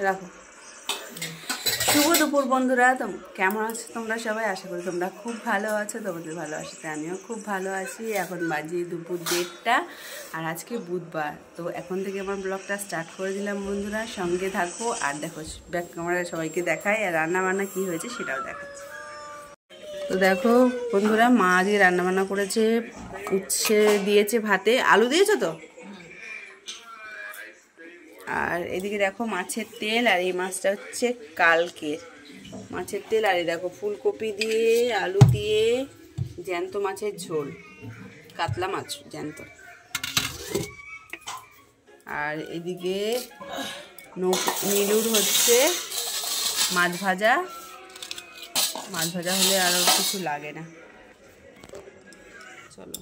রাখো। শুভ দুপুর বন্ধুরা, কেমন আছো তোমরা সবাই? আশা করি তোমরা খুব ভালো আছো। তোমাদের ভালো আসাতে আমিও খুব ভালো আছি। এখন বাজে দুপুর 1:30 আর আজকে বুধবার। তো এখন থেকে আমার ব্লগটা স্টার্ট করে দিলাম বন্ধুরা, সঙ্গে থাকো। আর দেখো ব্যাক ক্যামেরায় সবাইকে দেখাই আর রান্নাবান্না কী হয়েছে সেটাও দেখাচ্ছি। তো দেখো বন্ধুরা, মা আজকে রান্নাবান্না করেছে, উচ্ছে দিয়েছে ভাতে। আলু দিয়েছো তো? আর এদিকে দেখো মাছের তেল, আর এই মাছটা হচ্ছে কালকের মাছের তেল। আর এই দেখো ফুলকপি দিয়ে আলু দিয়ে জ্যান্ত মাছের ঝোল, কাতলা মাছ জ্যান্ত। আর এদিকে নীলুর হচ্ছে মাছ ভাজা। মাছ ভাজা হলে আরও কিছু লাগে না। চলো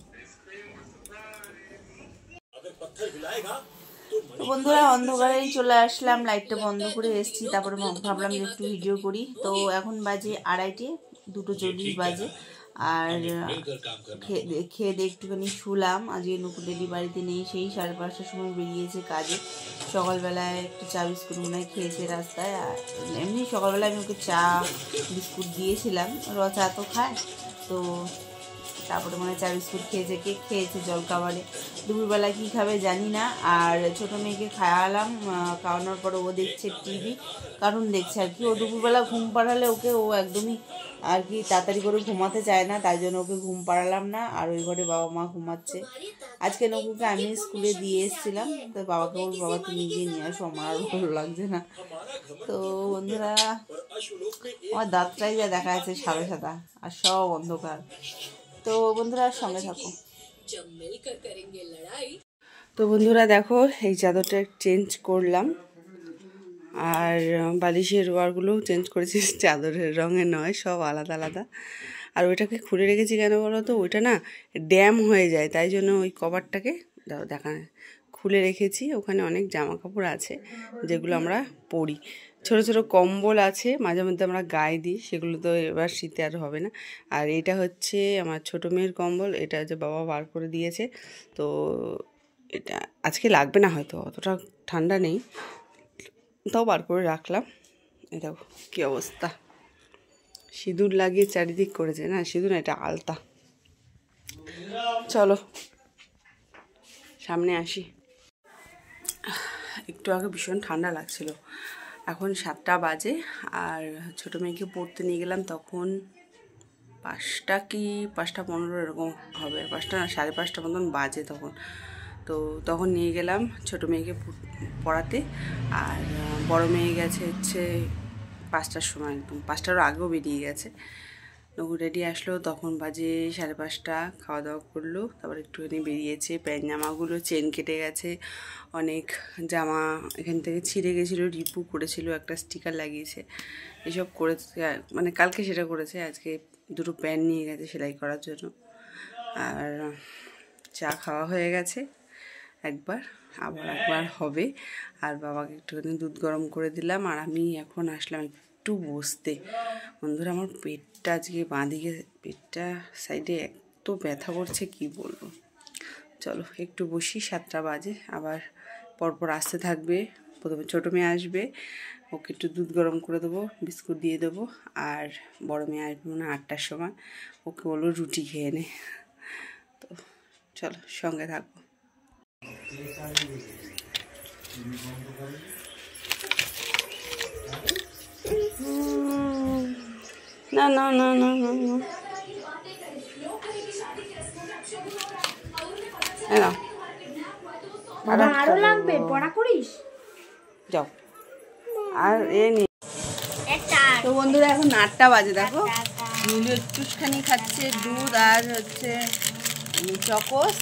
তো বন্ধুরা, অন্ধকারেই চলে আসলাম, লাইটটা বন্ধ করে এসেছি। তারপরে ভাবলাম যে একটু ভিডিও করি। তো এখন বাজে 2:30, 2:40 বাজে। আর খেয়ে দিয়ে একটুখানি শুলাম। আজকে নুকুডেডি বাড়িতে নেই, সেই 5:30টার সময় বেরিয়েছে কাজে। সকালবেলায় একটু চা বিস্কুট মনে হয় খেয়েছে রাস্তায়। আর এমনি সকালবেলায় আমি ওকে চা বিস্কুট দিয়েছিলাম, চা তো খায়। তো তারপরে মনে হয় চা বিস্কুট খেয়েছে, কেক খেয়েছে জলখাবারে। দুপুরবেলা কী খাবে জানি না। আর ছোটো মেয়েকে খাওয়ালাম, খাওয়ানোর পরে ও দেখছে টিভি, কারণ দেখছে আর কি। ও দুপুরবেলা ঘুম পাড়ালে ও একদমই আর কি তাড়াতাড়ি করে ঘুমাতে চায় না, তাই জন্য ওকে ঘুম পাড়ালাম না। আর ওই ঘরে বাবা মা ঘুমাচ্ছে। আজকে নকুকে আমি স্কুলে দিয়ে এসেছিলাম, তো বাবাকে ওর বাবা তুমি গিয়ে নিয়ে আসো, আমার আর ভালো লাগছে না। তো বন্ধুরা, আমার দাঁতটাই যা দেখা যাচ্ছে সাদা সাদা, আর সব অন্ধকার। তো বন্ধুরা সঙ্গে থাকো। তো বন্ধুরা দেখো, এই চাদরটা চেঞ্জ করলাম, আর বালিশের ওয়ারগুলোও চেঞ্জ করেছি। চাদরের রঙে নয়, সব আলাদা আলাদা। আর ওইটাকে খুলে রেখেছি কেন বলো তো? ওইটা না ড্যাম হয়ে যায়, তাই জন্য ওই কভারটাকে দেখা খুলে রেখেছি। ওখানে অনেক জামা কাপড় আছে যেগুলো আমরা পরি। ছোটো ছোটো কম্বল আছে, মাঝে মধ্যে আমরা গায়ে দিই, সেগুলো তো এবার শীতে আর হবে না। আর এটা হচ্ছে আমার ছোটো মেয়ের কম্বল, এটা হচ্ছে বাবা বার করে দিয়েছে। তো এটা আজকে লাগবে না, হয়তো অতটা ঠান্ডা নেই, তাও বার করে রাখলাম। এই দেখো কী অবস্থা, সিঁদুর লাগিয়ে চারিদিক করেছে। না সিঁদুর না, এটা আলতা। চলো সামনে আসি। একটু আগে ভীষণ ঠান্ডা লাগছিল, এখন 7টা বাজে। আর ছোটো মেয়েকে পড়তে নিয়ে গেলাম, তখন 5টা কি 5:15 এরকম হবে, 5টা না 5:30 মতন বাজে তখন। তো তখন নিয়ে গেলাম ছোটো মেয়েকে পড়াতে। আর বড় মেয়ে গেছে হচ্ছে 5টার সময়, একদম 5টারও আগেও বেরিয়ে গেছে। নকু রেডি আসলো, তখন বাজে 5:30। খাওয়া দাওয়া করলো, তারপর একটুখানি বেরিয়েছে। প্যান্ট জামাগুলো চেন কেটে গেছে, অনেক জামা এখান থেকে ছিঁড়ে গেছিলো, রিপু করেছিল, একটা স্টিকার লাগিয়েছে, এসব করেছে। মানে কালকে সেটা করেছে, আজকে 2টো প্যান্ট নিয়ে গেছে সেলাই করার জন্য। আর চা খাওয়া হয়ে গেছে একবার, আবার একবার হবে। আর বাবাকে একটুখানি দুধ গরম করে দিলাম। আর আমি এখন আসলাম একটু বসতে। বন্ধুরা, আমার পেটটা আজকে বাঁদিকে, পেটটা সাইডে এত ব্যথা করছে কি বলবো। চলো একটু বসি, 7টা বাজে, আবার পরপর আসতে থাকবে। প্রথমে ছোটো মেয়ে আসবে, ওকে একটু দুধ গরম করে দেবো, বিস্কুট দিয়ে দেবো। আর বড় মেয়ে আসবে মনে হয় 8টার সময়, ওকে বলবো রুটি খেয়ে নে। তো চলো সঙ্গে থাকবো। না না না না না না, আরো লাগবে, পড়া করিস যাও। আর এ নি। তো বন্ধুরা এখন 8টা বাজে, দেখো নীলু একটুখানি খাচ্ছে দুধ আর হচ্ছে চকোস,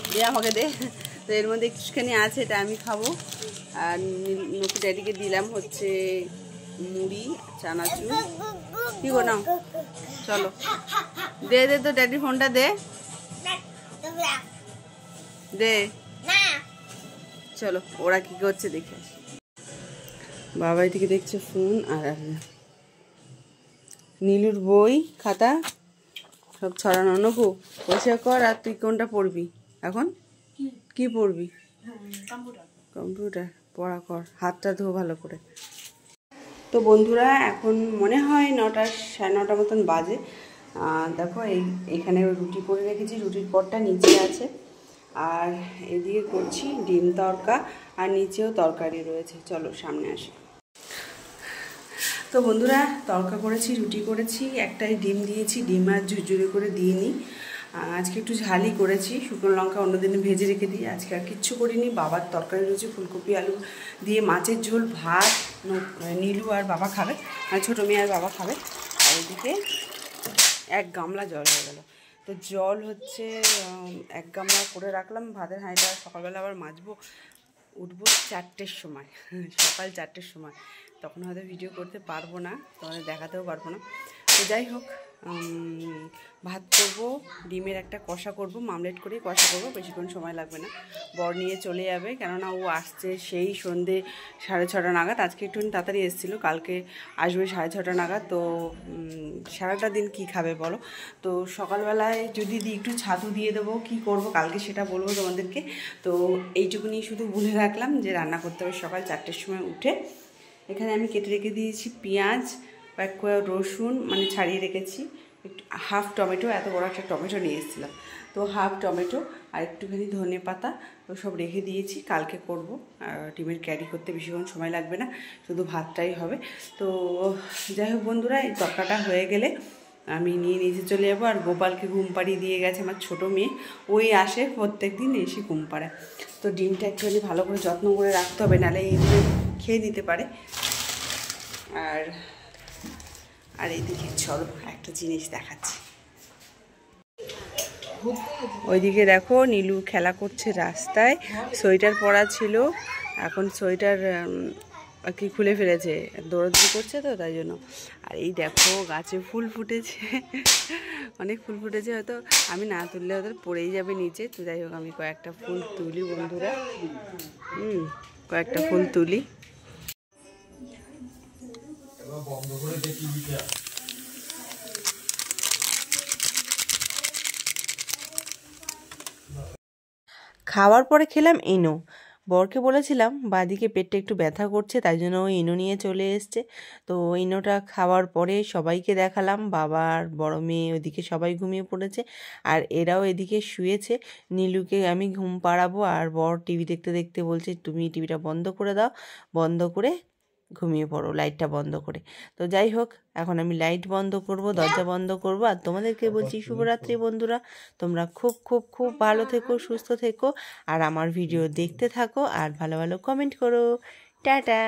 দিয়ে আমাকে দে। তো এর মধ্যে একটুখানি আছে, এটা আমি খাবো। আর নকু ড্যাডিকে দিলাম হচ্ছে মুড়ি, চানাচুর। কি গো নাও, চলো দে দে, তো ড্যাডির ফোনটা দে দে। চলো ওরা কি করছে দেখে আসি। বাবা এদিকে দেখছে ফোন, আর নীলুর বই খাতা সব ছড়ানো। নকু পরিষ্কার কর। আর তুই কোনটা পড়বি এখন? কি পড়বি? কম্পিউটার। পড়া কর, হাতটা ধো ভালো করে। তো বন্ধুরা এখন মনে হয় 9টা 9:30 মতন বাজে। দেখো এইখানে রুটি করে রেখেছি, রুটির পরটা নিচে আছে, আর এদিকে করছি ডিম তড়কা, আর নিচেও তরকারি রয়েছে। চলো সামনে আসি। তো বন্ধুরা তড়কা করেছি, রুটি করেছি, একটাই ডিম দিয়েছি, ডিম আর ঝুরঝুরি করে দিইনি। আজকে একটু ঝালই করেছি, শুকনো লঙ্কা অন্যদিনে ভেজে রেখে দিই, আজকে আর কিচ্ছু করিনি। বাবার তরকারি রয়েছে ফুলকপি আলু দিয়ে, মাছের ঝোল, ভাত নীলু আর বাবা খাবে, আর ছোটো মেয়ে আর বাবা খাবে। আর এদিকে 1 গামলা জল হয়ে গেল। তো জল হচ্ছে 1 গামলা করে রাখলাম, ভাতের হাঁড়িটা সকালবেলা আবার মাজবো, উঠবো 4টের সময়, সকাল 4টের সময়, তখন হয়তো ভিডিও করতে পারবো না, তোমাদের দেখাতেও পারবো না। তো যাই হোক, ভাত করবো, ডিমের একটা কষা করবো, মামলেট করেই কষা করবো, বেশিক্ষণ সময় লাগবে না। বর নিয়ে চলে যাবে, কেননা ও আসছে সেই সন্ধ্যে 6:30 নাগাদ। আজকে একটু তাড়াতাড়ি এসেছিলো, কালকে আসবে 6:30 নাগাদ। তো সারাটা দিন কি খাবে বলো? তো সকালবেলায় যদি একটু ছাতু দিয়ে দেবো, কি করব কালকে সেটা বলবো তোমাদেরকে। তো এইটুকুনি শুধু বলে রাখলাম যে রান্না করতে হবে সকাল 4টের সময় উঠে। এখানে আমি কেটে রেখে দিয়েছি পেঁয়াজ, এক কোয়া রসুন মানে ছাড়িয়ে রেখেছি, একটু হাফ টমেটো, এত বড় একটা টমেটো নিয়ে এসেছিলাম, তো হাফ টমেটো আর একটুখানি ধনে পাতা সব রেখে দিয়েছি, কালকে করব। ডিমের ক্যারি করতে বেশিক্ষণ সময় লাগবে না, শুধু ভাতটাই হবে। তো যাই হোক বন্ধুরা, এই তরকাটা হয়ে গেলে আমি নিয়ে নিচে চলে যাবো। আর গোপালকে ঘুম পাড়িয়ে দিয়ে গেছে আমার ছোটো মেয়ে, ওই আসে প্রত্যেক দিন এসে ঘুম পাড়ায়। তো ডিমটা একটুখানি ভালো করে যত্ন করে রাখতে হবে, নাহলে এইগুলো খেয়ে নিতে পারে। আর এইদিকে চলো একটা জিনিস দেখাচ্ছি। ওইদিকে দেখো নীলু খেলা করছে রাস্তায়, সোয়েটার পরা ছিল, এখন সোয়েটার আর কি খুলে ফেলেছে, দৌড়াদৌড়ি করছে তো তাই জন্য। আর এই দেখো গাছে ফুল ফুটেছে, অনেক ফুল ফুটেছে, হয়তো আমি না তুললে হয়তো পড়েই যাবে নিচে। তো যাই হোক আমি কয়েকটা ফুল তুলি বন্ধুরা, কয়েকটা ফুল তুলি। খাওয়ার পরে খেলাম ইনো। বরকে বলেছিলাম বাদিকে পেটটা একটু ব্যথা করছে, তাই জন্য ও ইনো নিয়ে চলে এসছে। তো ইনোটা খাওয়ার পরে সবাইকে দেখালাম, বাবার বড় মেয়ে ওদিকে সবাই ঘুমিয়ে পড়েছে, আর এরাও এদিকে শুয়েছে। নীলুকে আমি ঘুম পাড়াবো, আর বর টিভি দেখতে দেখতে বলছে তুমি টিভিটা বন্ধ করে দাও, বন্ধ করে ঘুমিয়ে পড়ো লাইটটা বন্ধ করে। তো যাই হোক এখন আমি লাইট বন্ধ করব, দরজা বন্ধ করব, আর তোমাদেরকে বলছি শুভরাত্রি বন্ধুরা। তোমরা খুব খুব খুব ভালো থেকো, সুস্থ থেকো, আর আমার ভিডিও দেখতে থাকো, আর ভালো ভালো কমেন্ট করো। টাটা।